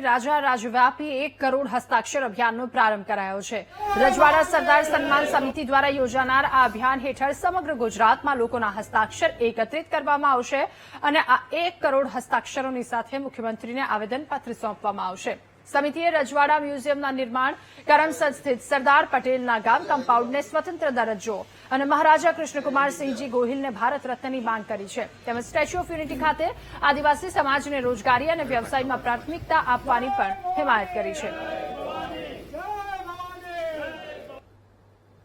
રાજા રાજવ્યાપી 1 કરોડ હસ્તાક્ષર અભિયાનનો પ્રારંભ કરાયો છે। રજવાડા સરદાર સન્માન સમિતિ દ્વારા યોજાનાર આ અભિયાન હેઠળ સમગ્ર ગુજરાતમાં લોકોના હસ્તાક્ષર એકત્રિત કરવામાં આવશે અને આ 1 કરોડ હસ્તાક્ષરોની સાથે મુખ્યમંત્રીને આવેદનપત્ર સોંપવામાં આવશે। સમિતિએ રજવાડા મ્યુઝિયમના નિર્માણ, કરમસદ સ્થિત સરદાર પટેલના ગામ કમ્પાઉન્ડને સ્વતંત્ર દરજ્જો અને મહારાજા કૃષ્ણકુમારસિંહજી ગોહિલને ભારત રત્નની માંગ કરી છે। તેમજ સ્ટેચ્યુ ઓફ યુનિટી ખાતે આદિવાસી સમાજને રોજગારી અને વ્યવસાયમાં પ્રાથમિકતા આપવાની પણ હિમાયત કરી છે।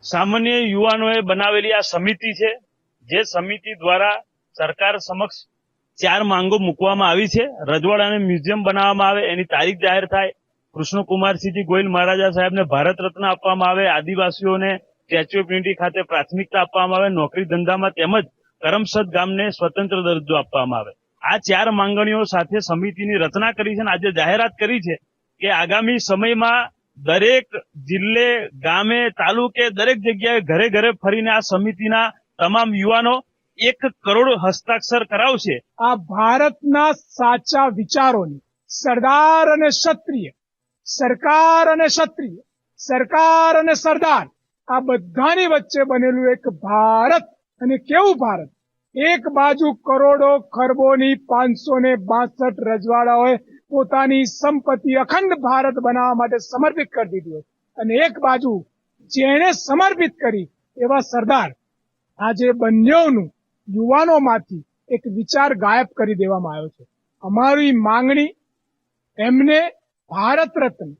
સામાન્ય યુવાનોએ બનાવેલી આ સમિતિ છે, જે સમિતિ દ્વારા સરકાર સમક્ષ 4 માંગો મૂકવામાં આવી છે। રજવાડાને મ્યુઝિયમ બનાવવામાં આવે, એની તારીખ જાહેર થાય, કૃષ્ણકુમારસિંહજી ગોહિલ મહારાજા સાહેબને ભારત રત્ન આપવામાં આવે, આદિવાસીઓને સ્ટેચ્યુ ઓફ યુનિટી ખાતે પ્રાથમિકતા આપવામાં આવે, નોકરી ધંધામાં તેમજ કરમસદ ગામને સ્વતંત્ર દરજ્જો આપવામાં આવે। આ 4 માંગણીઓ સાથે સમિતિની રચના કરી છે અને આજે જાહેરાત કરી છે કે આગામી સમયમાં દરેક જિલ્લે, ગામે, તાલુકે દરેક જગ્યાએ ઘરે ઘરે ફરીને આ સમિતિના તમામ યુવાનો 1 કરોડ હસ્તાક્ષર કરાવશે। આ ભારતના સાચા વિચારોની સરદાર અને ક્ષત્રિય, સરકાર અને ક્ષત્રિય, સરકાર અને સરદાર, આ બધાની વચ્ચે બનેલું એક ભારત। અને કેવું ભારત! એક બાજુ કરોડો ખરબોની 562 રજવાડાઓએ પોતાની સંપત્તિ અખંડ ભારત બનાવવા માટે સમર્પિત કરી દીધી હોય, અને એક બાજુ જેણે સમર્પિત કરી એવા સરદાર, આજે બંનેઓનું યુવાનોમાંથી એક વિચાર ગાયબ કરી દેવામાં આવ્યો છે। અમારી માંગણી એમને ભારત રત્ન,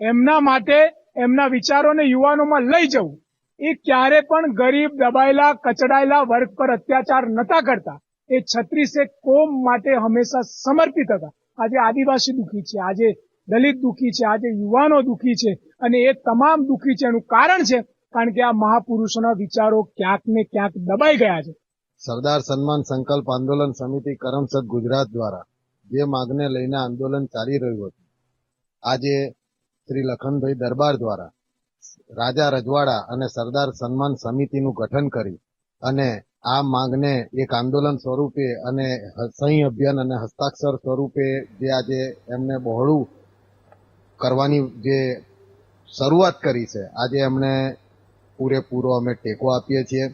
એમના માટે એમના વિચારોને યુવાનોમાં લઈ જવું, એ ક્યારે પણ ગરીબ, દબાયેલા, કચડાયેલા વર્ગ પર અત્યાચાર નતા કરતા। એ 36 કોમ માટે હંમેશા સમર્પિત હતા। આજે આદિવાસી દુઃખી છે, આજે દલિત દુઃખી છે, આજે યુવાનો દુઃખી છે, અને એ તમામ દુઃખી છે એનું કારણ છે કારણ કે આ મહાપુરુષોના વિચારો ક્યાંક ને ક્યાંક દબાઈ ગયા છે। સરદાર સન્માન સંકલ્પ આંદોલન સમિતિ કરમસદ ગુજરાત દ્વારા જે માંગને લઈને આંદોલન ચાલી રહ્યું હતું, આજે શ્રી લખનભાઈ દરબાર દ્વારા રાજા રજવાડા અને સરદાર સન્માન સમિતિનું ગઠન કરી અને આ માંગને એક આંદોલન સ્વરૂપે અને સહી અભિયાન અને હસ્તાક્ષર સ્વરૂપે જે આજે એમને બહોળું કરવાની જે શરૂઆત કરી છે, આજે એમને પૂરેપૂરો અમે ટેકો આપીએ છીએ।